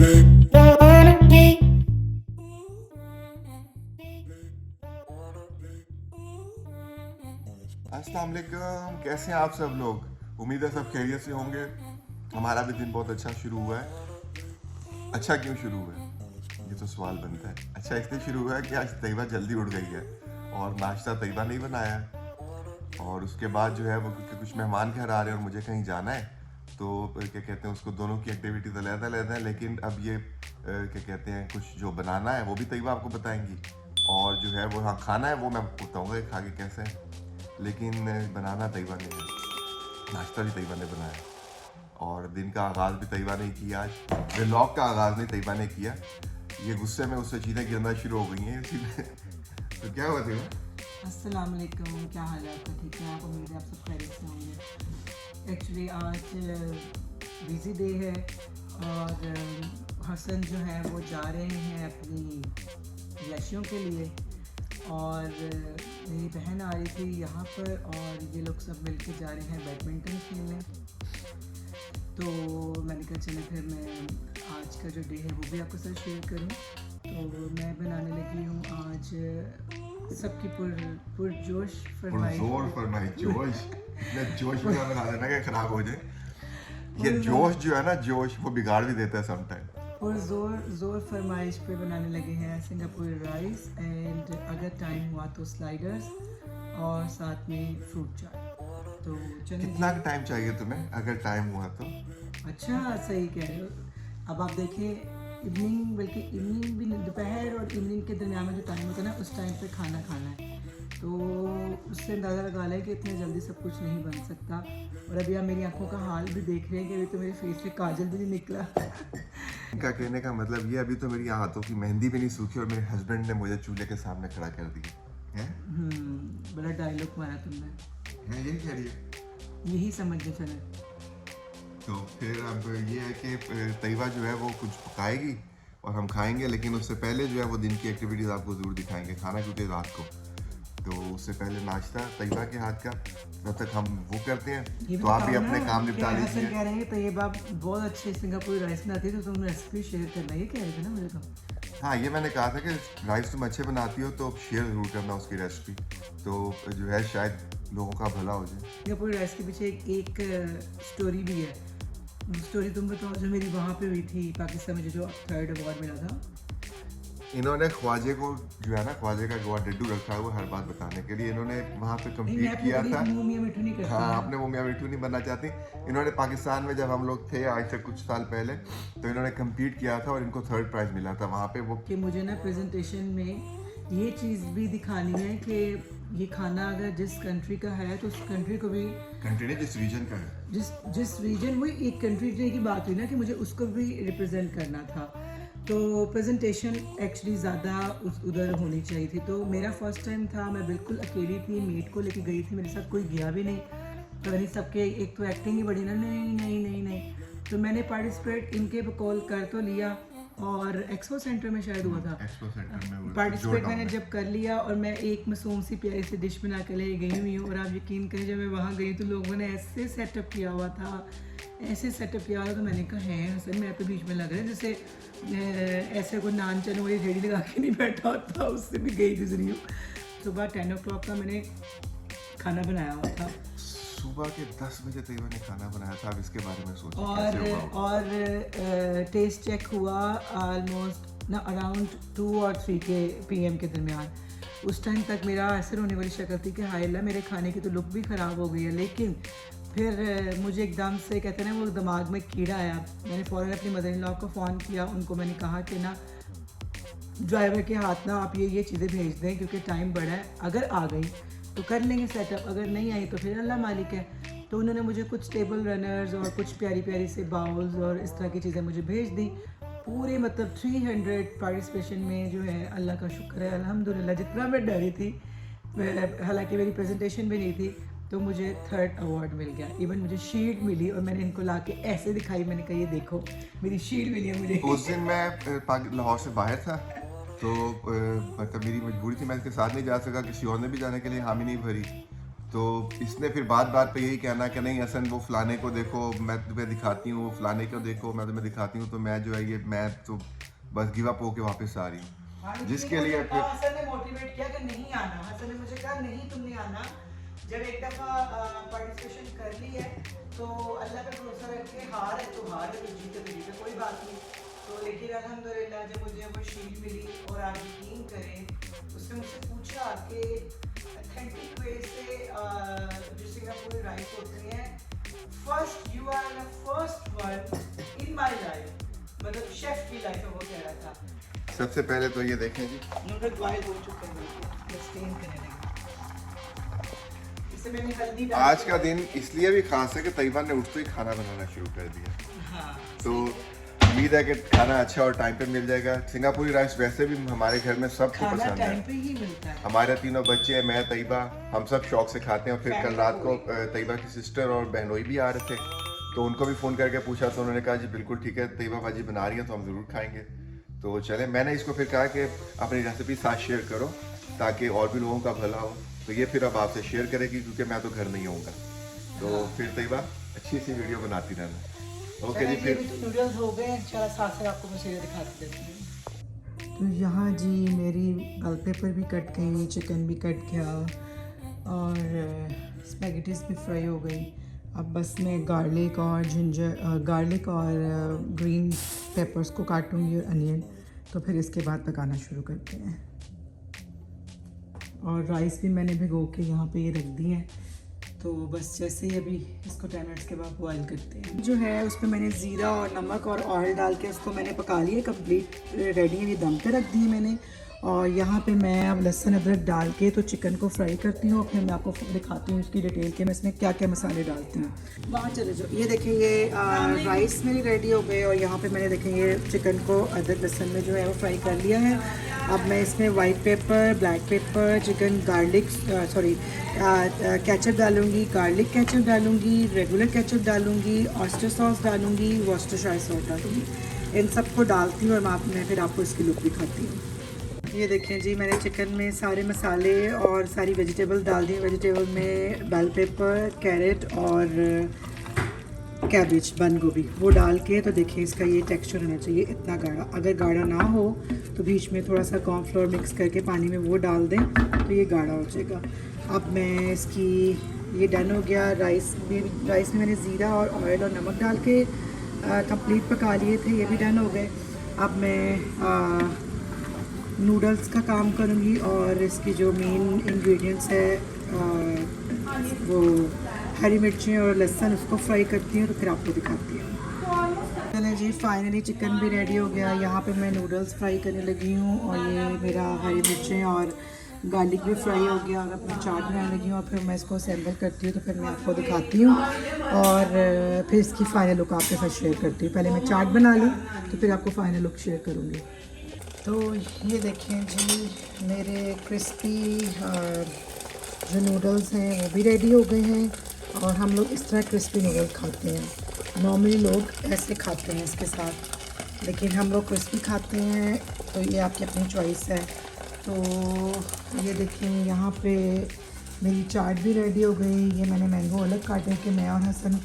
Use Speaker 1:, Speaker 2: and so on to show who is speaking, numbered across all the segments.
Speaker 1: अस्सलाम वालेकुम, कैसे हैं आप सब लोग? उम्मीद है सब खैरियत से होंगे। हमारा भी दिन बहुत अच्छा शुरू हुआ है। अच्छा क्यों शुरू हुआ है, ये तो सवाल बनता है। अच्छा इसलिए शुरू हुआ है कि आज तैयबा जल्दी उठ गई है और नाश्ता तैयबा नहीं बनाया है। और उसके बाद जो है वो क्योंकि कुछ मेहमान घर आ रहे हैं और मुझे कहीं जाना है, तो क्या कहते हैं उसको, दोनों की एक्टिविटीज अलग-अलग हैं। लेकिन अब ये क्या कहते हैं कुछ जो बनाना है वो भी तैयबा आपको बताएंगी, और जो है वो हाँ खाना है वो मैं बताऊँगा खा के कैसे है। लेकिन बनाना तैयबा ने है, नाश्ता भी तैयबा ने बनाया और दिन का आगाज़ भी तैयबा ने किया। आज व्लॉग का आगाज़ नहीं तैयबा ने किया। ये गुस्से में उससे चीज़ें गिरना शुरू हो गई हैं इसीलिए। तो क्या हुआ तैयबा?
Speaker 2: अस्सलाम वालेकुम, क्या हाल है आपका? ठीक है, आप उम्मीद है आप सब खैरियत से होंगे। एक्चुअली आज बिज़ी डे है और हसन जो है वो जा रहे हैं अपनी याशियों के लिए, और मेरी बहन आ रही थी यहाँ पर और ये लोग सब मिलके जा रहे हैं बैडमिंटन खेलने। तो मैंने कहा चले फिर मैं आज का जो डे है वो भी आपके साथ शेयर करूँ। तो मैं बनाने लगी हूँ आज सबकी पुरजोश फरमाइश।
Speaker 1: जोश इतना जोश में बना देना कि खराब हो जाए। ये जोश जो है ना, जोश वो बिगाड़ भी देता है समटाइम।
Speaker 2: और ज़ोर फरमाइश पे बनाने लगे हैं सिंगापुरी राइस एंड अगर टाइम हुआ तो स्लाइडर्स और साथ में फ्रूट चाट। तो चलिए।
Speaker 1: कितना टाइम चाहिए तुम्हें अगर टाइम हुआ तो?
Speaker 2: अच्छा, सही कह रहे हो। अब आप देखिए इवनिंग, बल्कि इवनिंग भी नहीं, दोपहर और इवनिंग के दरमियान में जो टाइम होता है ना, उस टाइम पे खाना खाना है। तो उससे अंदाज़ा लगा लें कि इतने जल्दी सब कुछ नहीं बन सकता। और अभी आप मेरी आंखों का हाल भी देख रहे हैं कि अभी तो मेरे फेस से काजल भी नहीं निकला।
Speaker 1: इनका कहने का मतलब ये, अभी तो मेरी हाथों की मेहंदी भी नहीं सूखी और मेरे हस्बैंड ने मुझे चूल्हे के सामने खड़ा कर दिया है।
Speaker 2: बड़ा डायलॉग मारा तुमने।
Speaker 1: यही कह रही है।
Speaker 2: यही समझ के चले।
Speaker 1: तो फिर अब ये है कि तैयबा जो है वो कुछ पकाएगी और हम खाएंगे, लेकिन उससे पहले जो है वो दिन की एक्टिविटीज़ आपको ज़रूर दिखाएंगे। खाना क्योंकि रात को, तो उससे पहले नाश्ता तैयबा के हाथ का, तब तक हम वो करते हैं। तो आप भी अपने काम निपटा लीजिए।
Speaker 2: कह रहे हैं तैयबा बहुत अच्छे सिंगापुरी राइस बनाती है, तो तुम रेसिपी शेयर करना, ये कह रहे थे ना मुझे तो।
Speaker 1: हाँ, ये मैंने कहा था कि राइस तुम अच्छे बनाती हो तो शेयर ज़रूर करना उसकी रेसिपी, तो जो है शायद लोगों का भला हो जाए।
Speaker 2: सिंगापुरी राइस के पीछे एक स्टोरी भी है। स्टोरी तुम बताओ जो मेरी वहाँ पे हुई थी पाकिस्तान में, जो 3rd अवार्ड मिला था।
Speaker 1: इन्होंने ख्वाजे को जो है ना, ख्वाजे का गोवा डड्डू रखा है वो हर बात बताने के लिए। इन्होंने वहाँ पे कम्पीट किया था। हाँ, अपने मुँह मियाँ मिठू नहीं बनना चाहती। इन्होंने पाकिस्तान में जब हम लोग थे आज से कुछ साल पहले, तो इन्होंने कम्पीट किया था और इनको 3rd प्राइज़ मिला था वहाँ पे। वो
Speaker 2: कि मुझे ना प्रेजेंटेशन में ये चीज़ भी दिखानी है कि ये खाना अगर जिस कंट्री का है तो उस कंट्री को भी,
Speaker 1: कंट्री ने जिस रीजन का है,
Speaker 2: जिस रीजन, वही एक कंट्री की बात हुई ना कि मुझे उसको भी रिप्रेजेंट करना था। तो प्रेजेंटेशन एक्चुअली ज़्यादा उधर होनी चाहिए थी। तो मेरा फर्स्ट टाइम था, मैं बिल्कुल अकेली थी, मेट को लेके गई थी, मेरे साथ कोई गया भी नहीं। पता नहीं सबके एक तो एक्टिंग ही बड़ी ना, नहीं नहीं नहीं नहीं। तो मैंने पार्टिसिपेट इनके कॉल कर तो लिया, और एक्सपो सेंटर में शायद हुआ था।
Speaker 1: एक्सपो सेंटर में
Speaker 2: पार्टिसिपेट मैंने जब कर लिया और मैं एक मासूम सी प्यारी सी डिश बना के ले गई हुई हूँ, और आप यकीन करें जब मैं वहाँ गई तो लोगों ने ऐसे सेटअप किया हुआ था, ऐसे सेटअप किया हुआ था। तो मैंने कहा है हसन, मैं तो बीच में लग रहा है जैसे ऐसे कोई नान चने वाली रेडी लगा के नहीं बैठा होता, उससे भी गई गुजरी हूँ। सुबह 10 o'clock का मैंने खाना बनाया हुआ था।
Speaker 1: सुबह के 10 बजे तैयबा ने खाना बनाया था। अब इसके बारे में सोचिए
Speaker 2: और टेस्ट चेक हुआ ऑलमोस्ट ना अराउंड 2 और 3 के PM के दरमियान। उस टाइम तक मेरा ऐसे रोने वाली शक्ल थी कि हाय अल्लाह, मेरे खाने की तो लुक भी ख़राब हो गई है। लेकिन फिर मुझे एकदम से कहते हैं ना, वो दिमाग में कीड़ा आया। मैंने फ़ौरन अपनी मदर इन लॉ को फ़ोन किया, उनको मैंने कहा कि ना ड्राइवर के हाथ ना आप ये चीज़ें भेज दें, क्योंकि टाइम बड़ा है, अगर आ गई तो कर लेंगे सेटअप, अगर नहीं आई तो फिर अल्लाह मालिक है। तो उन्होंने मुझे कुछ टेबल रनर्स और कुछ प्यारी प्यारी से बाउल्स और इस तरह की चीज़ें मुझे भेज दी। पूरे मतलब 300 पार्टिसिपेशन में जो है, अल्लाह का शुक्र है अल्हम्दुलिल्लाह, जितना मैं डरी थी, हालांकि मेरी प्रेजेंटेशन भी नहीं थी, तो मुझे 3rd अवार्ड मिल गया। इवन मुझे शील्ड मिली और मैंने इनको ला के ऐसे दिखाई, मैंने कहा ये देखो मेरी शील्ड मिली है मुझे।
Speaker 1: उस दिन मैं लाहौर से बाहर था, तो मतलब मेरी मजबूरी थी, मैं इसके साथ नहीं जा सका, किसी और ने भी जाने के लिए हामी नहीं भरी। तो इसने फिर बात बात पे यही कहना कि नहीं हसन वो फलाने को देखो, मैं तुम्हें दिखाती हूँ, फलाने को देखो मैं तुम्हें दिखाती हूँ। तो मैं जो है ये मैं तो बस गिव अप होके वापस आ रही हूँ, जिसके लिए फिर
Speaker 2: हसन ने मोटिवेट किया कि नहीं आना। हसन ने मुझे कहा नहीं तुमने आना, जब एक दफ़ा पार्टिसिपेशन कर ली है तो अल्लाह पे भरोसा रख के हार है तो हार है, तो जीते तो जीते, कोई बात नहीं। तो लेकिन अल्हम्दुलिल्लाह जब मुझे वो शील्ड मिली और आप यकीन करें उसने मुझसे पूछा कि ऑथेंटिक वे से जो सिंगापुरी राइस होते हैं, first you are the first one in my life, मतलब शेफ की लाइफ में वो कह रहा था।
Speaker 1: सबसे पहले तो ये देखें जी,
Speaker 2: नूडल बॉयल हो चुके हैं, स्टेन करने लगे। इससे मैंने हल्दी डाल
Speaker 1: आज का दिन इसलिए भी खास है कि तैयबा ने उठते ही खाना बनाना शुरू कर दिया।
Speaker 2: हाँ,
Speaker 1: तो उम्मीद है कि खाना अच्छा और टाइम पे मिल जाएगा। सिंगापुरी राइस वैसे भी हमारे घर में सबको
Speaker 2: खाना
Speaker 1: पसंद है,
Speaker 2: टाइम पे ही मिलता है।
Speaker 1: हमारे तीनों बच्चे, मैं, तैयबा, हम सब शौक से खाते हैं। और फिर कल रात को तैयबा की सिस्टर और बहनोई भी आ रहे थे, तो उनको भी फ़ोन करके पूछा तो उन्होंने कहा जी बिल्कुल ठीक है, तैयबा बाजी बना रही है तो हम ज़रूर खाएंगे। तो चले, मैंने इसको फिर कहा कि अपनी रेसिपी साथ शेयर करो ताकि और भी लोगों का भला हो। तो ये फिर अब आपसे शेयर करेगी क्योंकि मैं तो घर नहीं होऊंगा। तो फिर तैयबा अच्छी सी वीडियो बनाती रहना। ओके जी, फिर
Speaker 2: तो नूडल्स हो गए, चला साथ से आपको मैं शेयर दिखाती देती हूँ। तो यहाँ जी मेरी बेल पेपर भी कट गई, चिकन भी कट गया और स्पैगेटीज भी फ्राई हो गई। अब बस मैं गार्लिक और गार्लिक और ग्रीन पेपर्स को काटूंगी और अनियन, तो फिर इसके बाद पकाना शुरू करते हैं। और राइस भी मैंने भिगो के यहाँ पे ये रख दी है, तो बस जैसे ही अभी इसको 10 मिनट्स के बाद बॉयल करते हैं। जो है उसमें मैंने ज़ीरा और नमक और ऑयल डाल के उसको मैंने पका लिया, कंप्लीट रेडी है, ये दम पे रख दी है मैंने। और यहाँ पे मैं अब लहसुन अदरक डाल के तो चिकन को फ्राई करती हूँ, फिर मैं आपको दिखाती हूँ उसकी डिटेल के मैं इसमें क्या क्या मसाले डालती हूँ। वहाँ चले जाओ। ये देखें ये राइस मेरी रेडी हो गए और यहाँ पे मैंने देखें ये चिकन को अदरक लहसुन में जो है वो फ्राई कर लिया है। अब मैं इसमें white paper, black pepper, chicken garlic ketchup डालूँगी, गार्लिक केचप डालूँगी, रेगुलर केचप डालूँगी, ऑयस्टर सॉस डालूँगी, वॉस्टरशायर सॉस डालूँगी। इन सबको डालती हूँ और मैं फिर आपको इसकी लुक दिखाती हूँ। ये देखें जी, मैंने चिकन में सारे मसाले और सारी वेजिटेबल डाल दी। वेजिटेबल में बेल पेपर, कैरेट और कैबेज, बंद गोभी, वो डाल के तो देखिए इसका ये टेक्सचर होना चाहिए इतना गाढ़ा। अगर गाढ़ा ना हो तो बीच में थोड़ा सा कॉर्नफ्लोर मिक्स करके पानी में वो डाल दें तो ये गाढ़ा हो जाएगा। अब मैं इसकी ये डन हो गया। राइस में मैंने ज़ीरा और ऑयल और नमक डाल के कंप्लीट पका लिए थे, ये भी डन हो गए। अब मैं नूडल्स का काम करूँगी और इसकी जो मेन इंग्रेडिएंट्स है वो हरी मिर्चें और लहसुन, उसको फ्राई करती हूँ तो फिर आपको दिखाती हूँ। चलें जी, फाइनली चिकन भी रेडी हो गया। यहाँ पे मैं नूडल्स फ्राई करने लगी हूँ और ये मेरा हरी मिर्चें और गार्लिक भी फ्राई हो गया और अब मैं चाट बनाने लगी हूँ और फिर मैं इसको असेंबल करती हूँ तो फिर मैं आपको दिखाती हूँ और फिर इसकी फ़ाइनल लुक आपके साथ शेयर करती हूँ। पहले मैं चाट बना लूँ तो फिर आपको फ़ाइनल लुक शेयर करूँगी। तो ये देखें जी, मेरे क्रिस्पी जो नूडल्स हैं वो भी रेडी हो गए हैं और हम लोग इस तरह क्रिस्पी नूडल्स खाते हैं। नॉर्मली लोग ऐसे खाते हैं इसके साथ, लेकिन हम लोग क्रिस्पी खाते हैं, तो ये आपकी अपनी चॉइस है। तो ये देखें यहाँ पे मेरी चाट भी रेडी हो गई। ये मैंने मैंगो अलग काटे कि मैं और हसन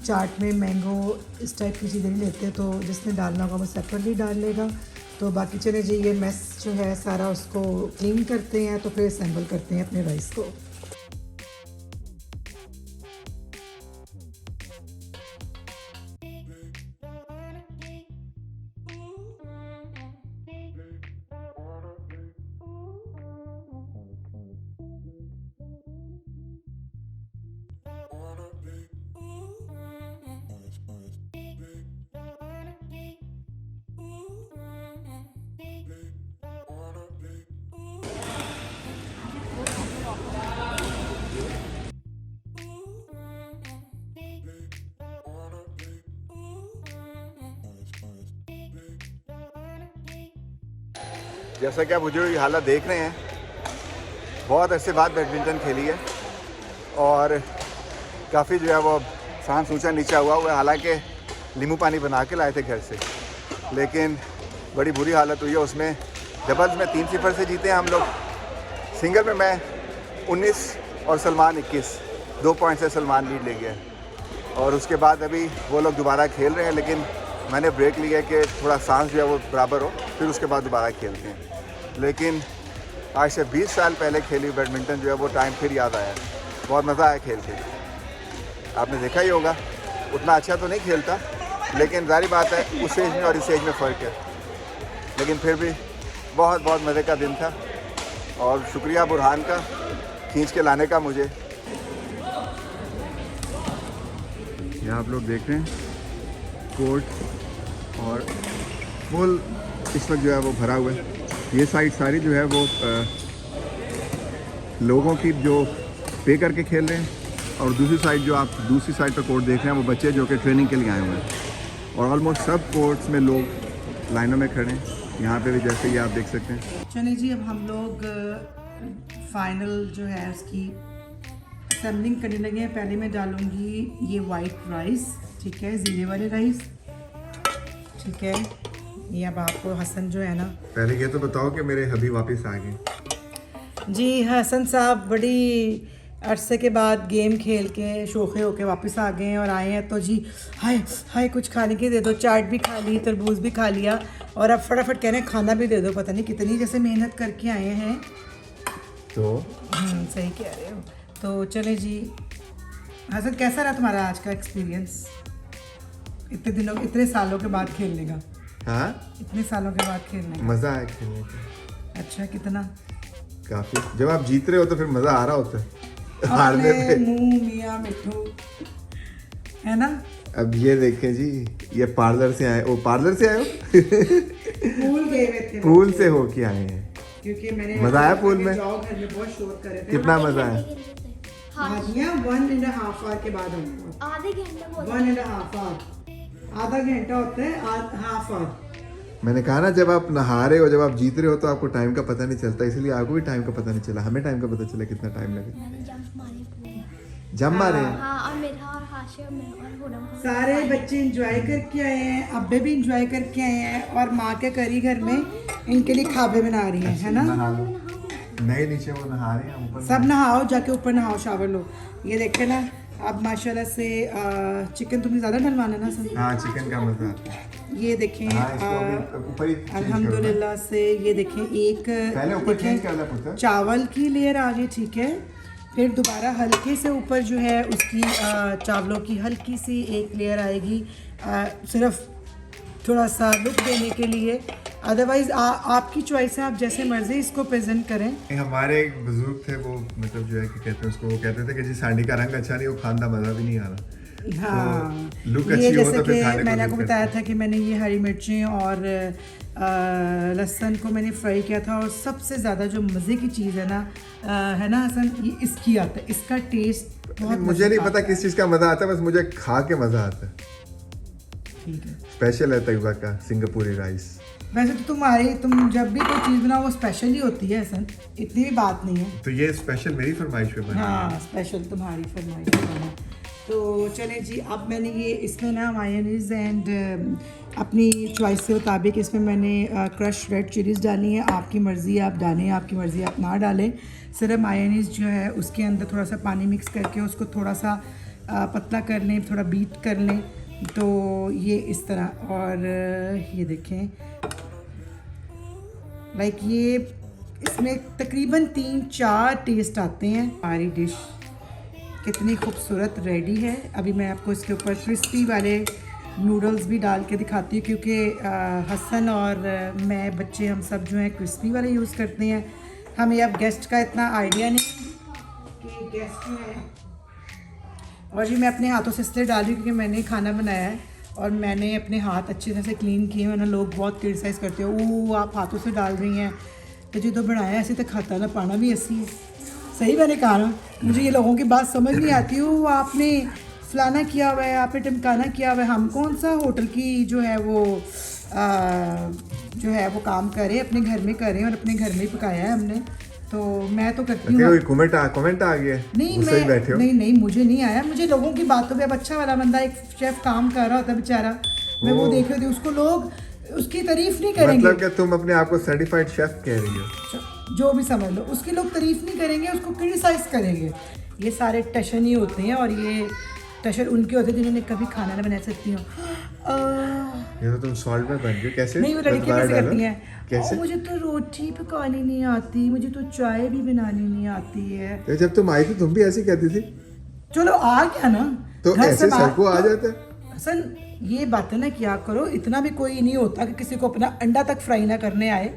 Speaker 2: चाट में मैंगो इस टाइप की चीज़ें नहीं लेते, तो जिसने डालना होगा वो सेपरेटली डाल लेगा। तो बाकी चले जी, ये मेस जो है सारा उसको क्लीन करते हैं तो फिर असेंबल करते हैं अपने राइस को।
Speaker 1: जैसा कि आप मुझे ये हालत देख रहे हैं, बहुत अरसे बाद बैडमिंटन खेली है और काफ़ी जो है वो सांस ऊंचा नीचा हुआ है। हालांकि नींबू पानी बना के लाए थे घर से, लेकिन बड़ी बुरी हालत हुई है उसमें। डबल्स में 3-0 से जीते हैं हम लोग, सिंगल में मैं 19 और सलमान 21, 2 पॉइंट से सलमान लीड ले गया। और उसके बाद अभी वो लोग दोबारा खेल रहे हैं, लेकिन मैंने ब्रेक लिया कि थोड़ा सांस जो है वो बराबर हो, फिर उसके बाद दोबारा खेलते हैं। लेकिन आज से 20 साल पहले खेली बैडमिंटन जो है वो टाइम फिर याद आया। बहुत मज़ा आया खेल के। आपने देखा ही होगा, उतना अच्छा तो नहीं खेलता, लेकिन जाहिर बात है उस एज में और इस एज में फ़र्क है, लेकिन फिर भी बहुत बहुत मज़े का दिन था। और शुक्रिया बुरहान का खींच के लाने का मुझे। यहाँ आप लोग देख रहे हैं कोर्ट और फुल इस वक्त जो है वो भरा हुआ है। ये साइड सारी जो है वो लोगों की जो पे करके खेल रहे हैं, और दूसरी साइड जो आप दूसरी साइड पर कोर्ट देख रहे हैं वो बच्चे जो कि ट्रेनिंग के लिए आए हुए हैं। और ऑलमोस्ट सब कोर्ट्स में लोग लाइनों में खड़े हैं। यहाँ पे भी जैसे ही आप देख सकते हैं।
Speaker 2: चलिए जी, अब हम लोग फाइनल जो है उसकी असेंबलिंग करने लगे हैं। पहले मैं डालूंगी ये वाइट राइस, ठीक है, ज़ीरे वाले राइस, ठीक है। ये अब आपको हसन जो है ना,
Speaker 1: पहले ये तो बताओ कि मेरे हबी वापस आ गए।
Speaker 2: जी हसन साहब बड़ी अरसे के बाद गेम खेल के शोखे होके वापस आ गए हैं और आए हैं तो जी हाय हाय कुछ खाने के दे दो। चाट भी खा ली, तरबूज भी खा लिया, और अब फटाफट कह रहे हैं खाना भी दे दो। पता नहीं कितनी जैसे मेहनत करके आए हैं।
Speaker 1: तो
Speaker 2: सही कह रहे हो। तो चले जी, हसन कैसा रहा तुम्हारा आज का एक्सपीरियंस, इतने दिनों इतने सालों के बाद खेलने का?
Speaker 1: हाँ,
Speaker 2: इतने सालों के बाद खेलने का
Speaker 1: मज़ा आया खेलने का।
Speaker 2: अच्छा, कितना?
Speaker 1: काफ़ी। जब आप जीत रहे हो तो फिर मज़ा आ रहा होता है, हारने
Speaker 2: अपने
Speaker 1: पे
Speaker 2: मुंह मियाँ मिठू, है ना।
Speaker 1: अब ये देखें जी, ये पार्लर से आए। ओ, पार्लर से आए हो?
Speaker 2: पूल गए हुए थे,
Speaker 1: पूल से होके आए हैं।
Speaker 2: क्योंकि मैंने
Speaker 1: मजा आया पूल में?
Speaker 2: जाओ घर में बहुत शोर कर रहे थे।
Speaker 1: कितना मजा आया?
Speaker 2: हाजियाँ 1.5 आवर के बाद होंगे।
Speaker 3: आधे घंटे
Speaker 2: 1.5 आवर, आधा घंटा होता है, हाफ आवर।
Speaker 1: मैंने कहा ना, जब आप नहा रहे हो, जब आप जीत रहे हो तो आपको टाइम का पता नहीं चलता, इसलिए आपको भी टाइम का पता नहीं चला। हमें टाइम का पता चला कितना टाइम लगे।
Speaker 3: मैंने जंप मारी पूरी।
Speaker 1: जम मारे हैं।
Speaker 3: हाँ, और मेरा और हाशिया में और हुनम को
Speaker 2: सारे बच्चे इंजॉय करके आए हैं, अब्बे भी इंजॉय करके आए हैं, और माँ के करी घर में इनके लिए खाबे बना रही हैं, है ना।
Speaker 1: नहा लो। नहीं, नीचे वो नहा रहे हैं, ऊपर
Speaker 2: सब नहाओ, जाके ऊपर नहाओ, शावर लो। ये देखे ना, अब माशाल्लाह से चिकन तुमने ज़्यादा डलवाना ना सर।
Speaker 1: हाँ, चिकन का मजा आता है।
Speaker 2: ये देखें,
Speaker 1: हाँ, इसको अभी ऊपर ही change करो।
Speaker 2: अल्हम्दुलिल्लाह से ये देखें, एक
Speaker 1: पहले ऊपर
Speaker 2: देखें,
Speaker 1: चेंज करना पड़ता है।
Speaker 2: चावल की लेयर आ गई, ठीक है। फिर दोबारा हल्के से ऊपर जो है उसकी चावलों की हल्की सी एक लेयर आएगी, सिर्फ थोड़ा सा लुक देने के लिए। अदरवाइज आपकी चॉइस है, आप जैसे मर्जी इसको प्रेजेंट करें।
Speaker 1: हमारे एक बुजुर्ग थे, वो मतलब जो है कि कहते हैं उसको, वो कहते थे कि जी सांडी का रंग अच्छा नहीं, वो खाने का मजा भी नहीं आ रहा।
Speaker 2: हाँ,
Speaker 1: लुक
Speaker 2: ये
Speaker 1: अच्छी हो
Speaker 2: जैसे
Speaker 1: तो फिर
Speaker 2: कि
Speaker 1: खाने को
Speaker 2: मैंने
Speaker 1: दिल
Speaker 2: आपको
Speaker 1: करता
Speaker 2: बताया
Speaker 1: है।
Speaker 2: था कि मैंने ये हरी मिर्चें और लहसुन को मैंने फ्राई किया था, और सबसे ज़्यादा जो मज़े की चीज़ है ना हसन, ये इसकी आता है, इसका टेस्ट बहुत
Speaker 1: मुझे नहीं
Speaker 2: मज़े
Speaker 1: पता
Speaker 2: का
Speaker 1: किस चीज़ का मज़ा आता है, बस मुझे खा के मज़ा आता है।
Speaker 2: ठीक है।
Speaker 1: स्पेशल है तैयबा का सिंगापुरी राइस।
Speaker 2: वैसे तो तुम जब भी कोई चीज़ बनाओ वो स्पेशल ही होती है हसन, इतनी भी बात नहीं है।
Speaker 1: तो ये स्पेशल मेरी फरमाइश पे बनी है।
Speaker 2: हाँ, स्पेशल तुम्हारी फरमाइश पे बना। तो चले जी, अब मैंने ये इसमें ना मायोनीज़ एंड अपनी चॉइस के मुताबिक इसमें मैंने क्रश रेड चिलीज़ डाली है। आपकी मर्ज़ी आप डालें, आपकी मर्ज़ी आप ना डालें। सिर्फ मायोनीज़ जो है उसके अंदर थोड़ा सा पानी मिक्स करके उसको थोड़ा सा पतला कर लें, थोड़ा बीट कर लें, तो ये इस तरह। और ये देखें, लाइक ये इसमें तकरीबन 3-4 टेस्ट आते हैं। हमारी डिश कितनी खूबसूरत रेडी है। अभी मैं आपको इसके ऊपर क्रिस्पी वाले नूडल्स भी डाल के दिखाती हूँ, क्योंकि हसन और मैं, बच्चे, हम सब जो हैं क्रिस्पी वाले यूज़ करते हैं। हमें अब गेस्ट का इतना आइडिया नहीं कि गेस्ट जो है। और जी मैं अपने हाथों से इसलिए डाल रही हूँ क्योंकि मैंने खाना बनाया है और मैंने अपने हाथ अच्छी तरह से क्लीन किए हैं ना। लोग बहुत क्रिटिसाइज़ करते हो, वो आप हाथों से डाल रही हैं, तो जो तो बनाया ऐसे तो खाता ना पाना भी ऐसी है। सही मैंने कहा ना, मुझे ये लोगों की बात समझ नहीं आती। वो आपने फलाना किया हुआ है, आपने टिमकाना किया हुआ है। हम कौन सा होटल की जो है वो काम करें, अपने घर में करें, और अपने घर में ही पकाया है हमने। तो मैं तो करती हूँ।
Speaker 1: कमेंट आ गया।
Speaker 2: नहीं,
Speaker 1: गुस्से ही बैठे हो।
Speaker 2: नहीं मुझे नहीं आया। मुझे लोगों की बातों पे, अब अच्छा वाला बंदा एक शेफ काम कर रहा होता बेचारा, मैं वो देख रही थी, उसको लोग उसकी तारीफ नहीं करेंगे।
Speaker 1: मतलब कि तुम अपने आप को सर्टिफाइड शेफ कह रही हो?
Speaker 2: जो भी समझ लो, उसकी लोग तारीफ नहीं करेंगे, उसको क्रिटिसाइज करेंगे। ये सारे टशन ही होते हैं, और ये टशन उनके होते हैं जिन्होंने कभी खाना ना बना सकती हो।
Speaker 1: ये तो तुम सॉल्ट में बन गई कैसे?
Speaker 2: नहीं, वो लड़कियाँ कैसे करती हैं,
Speaker 1: कैसे?
Speaker 2: मुझे तो रोटी पकानी नहीं आती, मुझे तो चाय भी बनानी नहीं आती है।
Speaker 1: तो जब तुम आई थी तुम भी ऐसी कहती थी,
Speaker 2: चलो आ गया ना,
Speaker 1: तो
Speaker 2: घर से
Speaker 1: ऐसे
Speaker 2: बाहर-
Speaker 1: सबको आ जाता है।
Speaker 2: हसन, ये बातें ना किया करो, इतना भी कोई नहीं होता कि किसी को अपना अंडा तक फ्राई ना करने आए।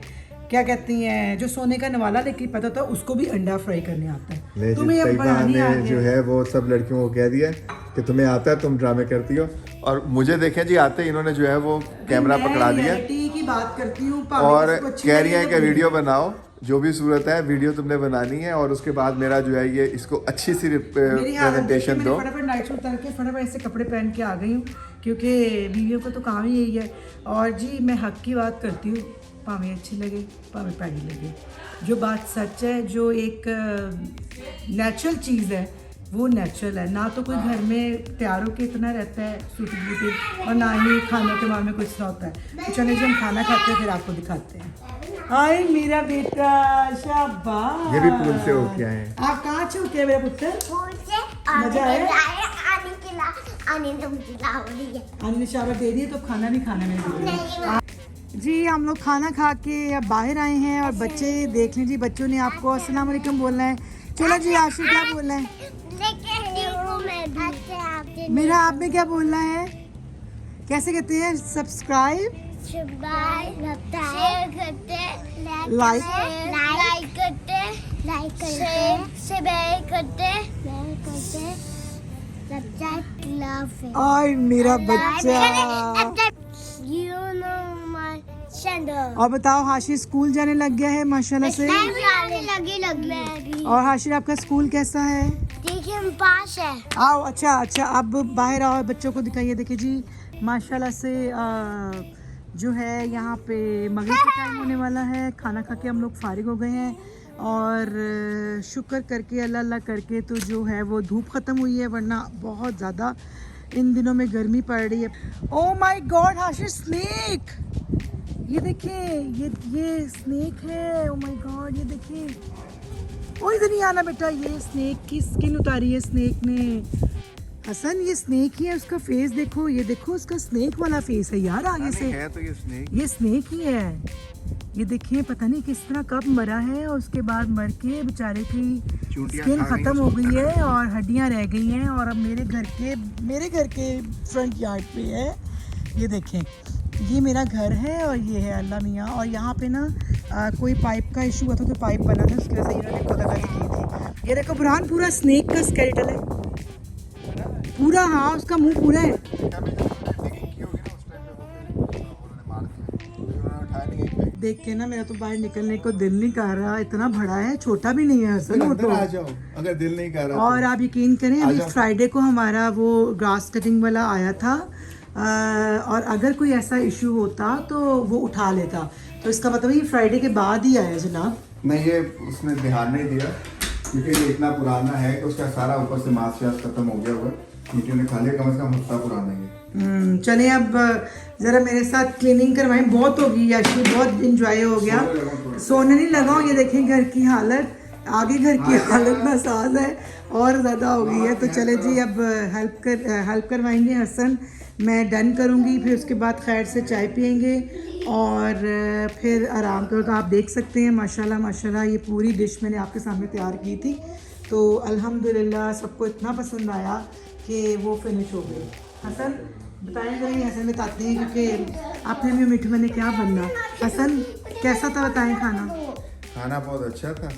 Speaker 2: क्या कहती हैं, जो सोने का नवाला लेके पता था उसको भी अंडा फ्राई करने आता है, तुम्हें अब बनानी आ
Speaker 1: जो
Speaker 2: गया।
Speaker 1: है वो सब लड़कियों को कह दिया कि तुम्हें आता है, तुम ड्रामे करती हो। और मुझे देखें जी, आते ही इन्होंने जो है वो कैमरा
Speaker 2: मैं
Speaker 1: पकड़ा दिया
Speaker 2: reality की बात करती हूँ,
Speaker 1: और कह रही है कि वीडियो बनाओ, जो भी सूरत है वीडियो तुमने बनानी है, और उसके बाद मेरा जो है ये इसको अच्छी सी प्रेजेंटेशन दो।
Speaker 2: फटाफट नाइट सूट उतार के फटाफट ऐसे कपड़े पहन के आ गई हूँ, क्योंकि वीडियो का तो काम ही यही है। और जी मैं हक की बात करती हूँ, भावें अच्छी लगे भावें पैड़ी लगे, जो बात सच है, जो एक नेचुरल चीज़ है वो नेचुरल है। ना तो कोई घर में तैयार होकर इतना रहता है सूटी, और ना ही खाने के बारे में कुछ ना होता है। तो चले जब हम खाना खाते हैं फिर आपको दिखाते हैं। हाय मेरा बेटा, शाबाश।
Speaker 1: ये भी पूल से होके आए हैं।
Speaker 2: आप कहाँ से होके आए मेरा पुत्र? मजा आया? आने ने शाबाश दे दिए, तो खाना नहीं खाना मेरे जी। हम लोग खाना खा के अब बाहर आए हैं, और बच्चे देख लें जी, बच्चों ने आपको अस्सलाम वालेकुम बोलना है। चलो जी, आशिक क्या बोलना है? मेरा आप में क्या बोलना है? कैसे कहते हैं? सब्सक्राइब, और मेरा बच्चा। और बताओ, हाशिर स्कूल जाने लग गया है माशाल्लाह से। और हाशिर आपका स्कूल कैसा है?
Speaker 3: पास है।
Speaker 2: आओ, अच्छा अच्छा, अब बाहर आओ, बच्चों को दिखाइए। देखिए जी माशाल्लाह से जो है यहाँ पे मगरिब का टाइम होने वाला है। खाना खा के हम लोग फारिग हो गए हैं, और शुक्र करके अल्लाह अल्लाह करके तो जो है वो धूप ख़त्म हुई है, वरना बहुत ज़्यादा इन दिनों में गर्मी पड़ रही है। Oh my God Hashir, snake! ये देखिए, ये स्नेक है। ओह माय गॉड, ये देखिए। ओ इधर नहीं आना बेटा, ये स्नेक की स्किन उतारी है स्नेक ने। हसन, ये स्नेक ही है, उसका फेस देखो, ये देखो उसका स्नेक वाला फेस है यार आगे से।
Speaker 1: है तो
Speaker 2: ये स्नेक ही है। ये देखिए, पता नहीं किस तरह कब मरा है, और उसके बाद मर के बेचारे की स्किन खत्म हो गई है और हड्डियां रह गई हैं। और अब मेरे घर के फ्रंट यार्ड पे है। ये देखें, ये मेरा घर है, और ये है अल्लाह मियाँ। और यहाँ पे ना कोई पाइप का इशू हुआ था, तो पाइप बना था, उसकी वजह से इन्होंने खोदाखादी की थी। ये देखो बुरहान, पूरा स्नेक का स्केलेटल है पूरा। हाँ, उसका मुंह पूरा है। देख के ना मेरा तो बाहर निकलने को दिल नहीं कर रहा, इतना बड़ा है, छोटा भी नहीं है हसन वो तो।
Speaker 1: आ जाओ अगर दिल नहीं कर रहा।
Speaker 2: और आप यकीन करें, अभी फ्राइडे को हमारा वो ग्रास कटिंग वाला आया था, और अगर कोई ऐसा इशू होता तो वो उठा लेता। तो इसका मतलब ये फ्राइडे के बाद ही आया जनाब।
Speaker 1: नहीं, ये उसने ध्यान नहीं दिया, क्योंकि ये इतना पुराना है कि उसका सारा ऊपर से मांस व्यास खत्म हो गया हुआ है। चींटियों ने खा लिया, कम से कम हफ्ता पुराना ही है।
Speaker 2: चले अब ज़रा मेरे साथ क्लीनिंग करवाएं, बहुत होगी याशी, बहुत इंजॉय हो गया। सोने नहीं लगाओ। ये देखें घर की हालत, आगे घर की हालत नासाज है और ज़्यादा हो गई है। तो चले जी, अब हेल्प करवाएंगे हसन, मैं डन करूँगी, फिर उसके बाद खैर से चाय पियेंगे और फिर आराम करो। तो आप देख सकते हैं माशाल्लाह माशाल्लाह, ये पूरी डिश मैंने आपके सामने तैयार की थी, तो अल्हम्दुलिल्लाह सबको इतना पसंद आया कि वो फिनिश हो गई। हसन बताएं जरा, हसन बताते हैं, क्योंकि आपने भी मीठे में क्या बनना। हसन कैसा था बताएं खाना?
Speaker 1: खाना बहुत अच्छा था,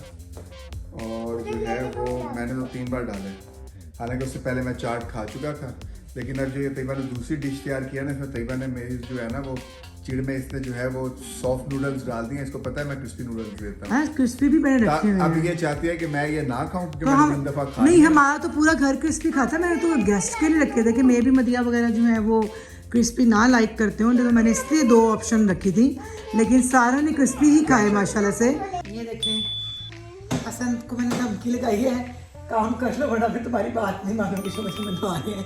Speaker 1: और जो है वो मैंने तो 3 बार डाले। हालांकि उससे पहले मैं चाट खा चुका था, लेकिन अब जो ये तैयबा ने दूसरी डिश तैयार किया ना, इसमें तैयबा ने मेरी जो है ना वो चिड़ में इसने जो है वो सॉफ्ट नूडल्स डाल दिए। इसको पता है मैं क्रिस्पी नूडल्स देता हूँ,
Speaker 2: क्रिस्पी भी बने रखे हुए हैं।
Speaker 1: अब ये चाहती है कि मैं ये ना खाऊं, क्योंकि
Speaker 2: तो
Speaker 1: मैंने
Speaker 2: हम
Speaker 1: 3 दफा खा
Speaker 2: नहीं, हमारा तो पूरा घर क्रिस्पी खाता। मैंने तो गेस्ट के लिए रखे थे कि मे भी मदिया वगैरह जो है वो क्रिस्पी ना लाइक करते हो, तो मैंने इसलिए 2 ऑप्शन रखी थी, लेकिन सारा ने क्रिस्पी ही खाए माशाल्लाह से। ये देखें, हसन को मैंने धमकी लगाई है, काम कर लो वरना फिर तुम्हारी बात नहीं मानोगी, समझ में बनवा रहे हैं।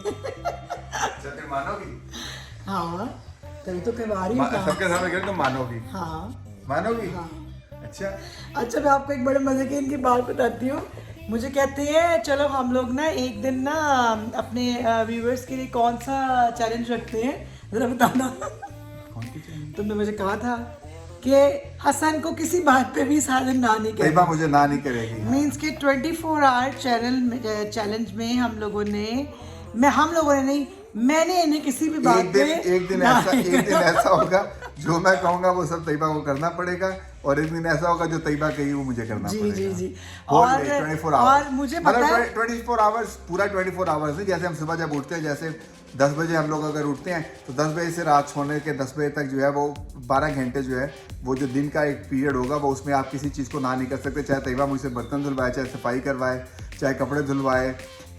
Speaker 1: मानोगी?
Speaker 2: हाँ, तभी तो करवा रही हूँ।
Speaker 1: सबके सामने तुम मानोगी?
Speaker 2: हाँ
Speaker 1: मानोगी?
Speaker 2: हाँ। अच्छा मैं आपको एक बड़े मजे की इनकी बात बताती हूँ। मुझे कहते हैं चलो हम लोग ना एक दिन ना अपने व्यूअर्स के लिए कौन सा चैलेंज रखते हैं, जरा बताना। तुमने मुझे कहा था कि हसन को किसी बात पे भी सारा दिन ना नहीं
Speaker 1: तैयबा
Speaker 2: कहना,
Speaker 1: मुझे ना नहीं करेगी।
Speaker 2: मीन्स के 24 आवर चैलेंज में हम लोगों ने नहीं, मैंने इन्हें किसी भी बात पे
Speaker 1: एक दिन
Speaker 2: ना
Speaker 1: ऐसा होगा जो मैं कहूंगा वो सब तैयबा को करना पड़ेगा, और एक दिन ऐसा होगा जो तैयबा कही वो मुझे करना
Speaker 2: जी
Speaker 1: पड़ेगा।
Speaker 2: जी जी।
Speaker 1: और 24
Speaker 2: और मुझे पता है
Speaker 1: 24 आवर्स, पूरा 24 आवर्स नहीं, जैसे हम सुबह जब उठते हैं, जैसे 10 बजे हम लोग अगर उठते हैं तो 10 बजे से रात सोने के 10 बजे तक जो है वो 12 घंटे जो है वो जो दिन का एक पीरियड होगा वो उसमें आप किसी चीज़ को ना नहीं कर सकते। चाहे तैयबा मुझसे बर्तन धुलवाए, चाहे सफाई करवाए, चाहे कपड़े धुलवाए,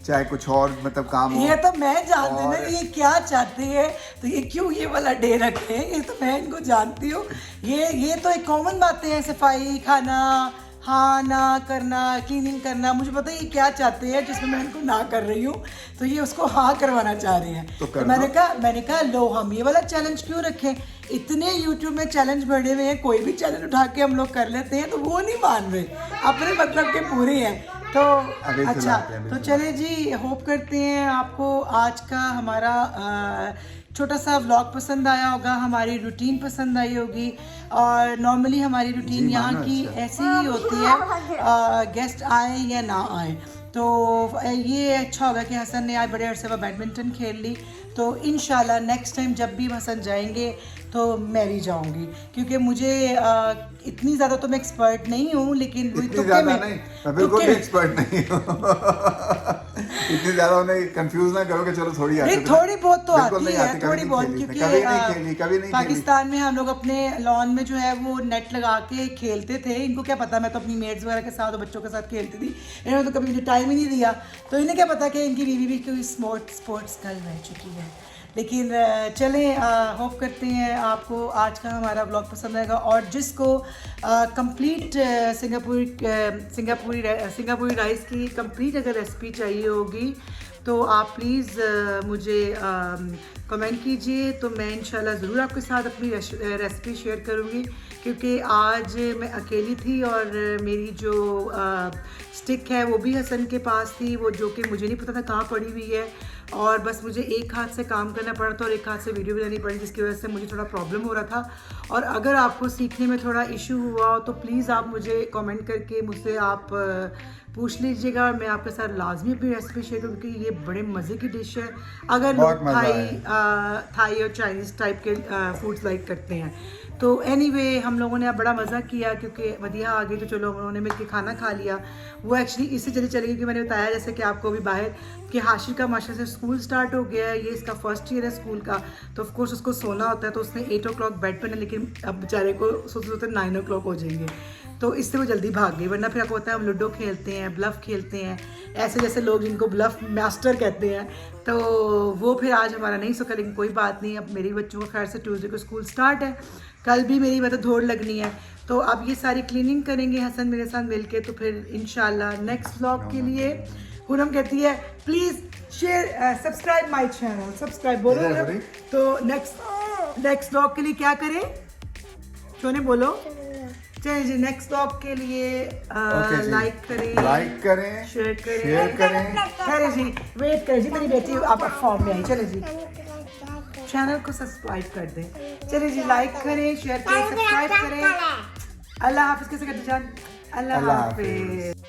Speaker 1: चाहे कुछ और मतलब काम हो।
Speaker 2: ये तो मैं जानती हूँ ना
Speaker 1: और-
Speaker 2: कि ये क्या चाहती है, तो ये क्यों ये वाला डे रखे हैं, ये तो मैं इनको जानती हूँ। ये तो एक कॉमन बातें हैं, सफाई, खाना, हाँ ना करना, क्लीनिंग करना। मुझे पता है ये क्या चाहते हैं जिसमें मैं इनको ना कर रही हूँ, तो ये उसको हाँ करवाना चाह रहे हैं।
Speaker 1: तो
Speaker 2: तो
Speaker 1: कर
Speaker 2: मैंने कहा लो हम ये वाला चैलेंज क्यों रखें, इतने यूट्यूब में चैलेंज बढ़े हुए हैं, कोई भी चैलेंज उठा के हम लोग कर लेते हैं, तो वो नहीं मान रहे, अपने मतलब के पूरे हैं। तो
Speaker 1: अभी
Speaker 2: अच्छा,
Speaker 1: सुनाते हैं, अभी
Speaker 2: तो चले जी, होप करते हैं आपको आज का हमारा छोटा सा व्लॉग पसंद आया होगा, हमारी रूटीन पसंद आई होगी। और नॉर्मली हमारी रूटीन
Speaker 1: जी,
Speaker 2: यहाँ
Speaker 1: मानो
Speaker 2: की
Speaker 1: अच्छा।
Speaker 2: ऐसी ही होती है, गेस्ट आए या ना आए। तो ये अच्छा होगा कि हसन ने आज बड़े अरसे में बैडमिंटन खेल ली, तो इंशाल्लाह नेक्स्ट टाइम जब भी हसन जाएंगे तो मैं भी जाऊंगी, क्योंकि मुझे इतनी ज़्यादा तो मैं एक्सपर्ट नहीं हूँ, लेकिन वही
Speaker 1: इतनी
Speaker 2: तुक्के
Speaker 1: ज्यादा
Speaker 2: में
Speaker 1: नहीं, मैं बिल्कुल भी एक्सपर्ट नहीं हूँ। इतनी ज्यादा उन्हें कंफ्यूज ना करो कि चलो थोड़ी आती
Speaker 2: नहीं,
Speaker 1: है।
Speaker 2: थोड़ी बहुत तो
Speaker 1: बिल्कुल
Speaker 2: आती
Speaker 1: नहीं
Speaker 2: है,
Speaker 1: आती, कभी
Speaker 2: थोड़ी
Speaker 1: नहीं
Speaker 2: बहुत,
Speaker 1: खेली,
Speaker 2: क्योंकि
Speaker 1: कभी नहीं खेली।
Speaker 2: पाकिस्तान में हम लोग अपने लॉन में जो है वो नेट लगा के खेलते थे। इनको क्या पता, मैं तो अपनी मेट्स वगैरह के साथ और बच्चों के साथ खेलती थी, इन्होंने तो कभी मुझे टाइम ही नहीं दिया, तो इन्हें क्या पता कि इनकी बीवी भी कोई स्पोर्ट्स गर्ल रह चुकी है। लेकिन चलें, होप करते हैं आपको आज का हमारा ब्लॉग पसंद आएगा, और जिसको कंप्लीट सिंगापुरी राइस की कंप्लीट अगर रेसिपी चाहिए होगी तो आप प्लीज़ मुझे कमेंट कीजिए, तो मैं इंशाल्लाह ज़रूर आपके साथ अपनी रेसिपी शेयर करूँगी। क्योंकि आज मैं अकेली थी और मेरी जो स्टिक है वो भी हसन के पास थी, वो जो कि मुझे नहीं पता था कहाँ पड़ी हुई है, और बस मुझे एक हाथ से काम करना पड़ा था और एक हाथ से वीडियो बनानी पड़ी, जिसकी वजह से मुझे थोड़ा प्रॉब्लम हो रहा था। और अगर आपको सीखने में थोड़ा इशू हुआ हो तो प्लीज़ आप मुझे कमेंट करके मुझसे आप पूछ लीजिएगा, और मैं आपके साथ लाजमी अपनी रेसिपी शेयर करूँ, क्योंकि ये बड़े मज़े की डिश है अगर
Speaker 1: बहुत
Speaker 2: लोग
Speaker 1: मज़ा
Speaker 2: थाई और चाइनीज़ टाइप के फूड्स लाइक करते हैं। तो एनीवे हम लोगों ने अब बड़ा मज़ा किया, क्योंकि वदिया आ गई तो चलो हम लोगों ने मिलकर खाना खा लिया। वो एक्चुअली इससे चली गई कि मैंने बताया जैसे कि आपको अभी बाहर कि हाशिर का माशा से स्कूल स्टार्ट हो गया है, ये इसका फर्स्ट ईयर है स्कूल का, तो ऑफ कोर्स उसको सोना होता है, तो उसने 8 o'clock बेड पर, लेकिन अब बेचारे को सोचते सोचते 9 o'clock हो जाएंगे, तो इससे वो जल्दी भाग गई। वरना फिर आपको पता है हम लूडो खेलते हैं, ब्लफ खेलते हैं, ऐसे जैसे लोग जिनको ब्लफ मास्टर कहते हैं, तो वो फिर आज हमारा नहीं सका। लेकिन कोई बात नहीं, अब मेरी बच्चों को खैर से ट्यूसडे को स्कूल स्टार्ट है, कल भी मेरी मतलब दौड़ लगनी है, तो अब ये सारी क्लीनिंग करेंगे हसन मेरे साथ मिलके, तो फिर इंशाल्लाह नेक्स्ट व्लॉग के लिए पूनम कहती है please share subscribe my channel, subscribe बोलो
Speaker 1: इधर
Speaker 2: पूनम।
Speaker 1: बोली।
Speaker 2: तो नेक्स्ट व्लॉग के लिए क्या करें, सोने बोलो। चलिए जी, नेक्स्ट व्लॉग के लिए लाइक करें, शेयर करें। चलिए जी, वेट करें जी, मेरी बेटी आप फॉर्म में आई। चलिए जी, चैनल को सब्सक्राइब कर दें। चलिए जी, लाइक करें, शेयर करें, सब्सक्राइब करें। अल्लाह हाफिज़। कैसे करते जान? अल्लाह हाफिज़।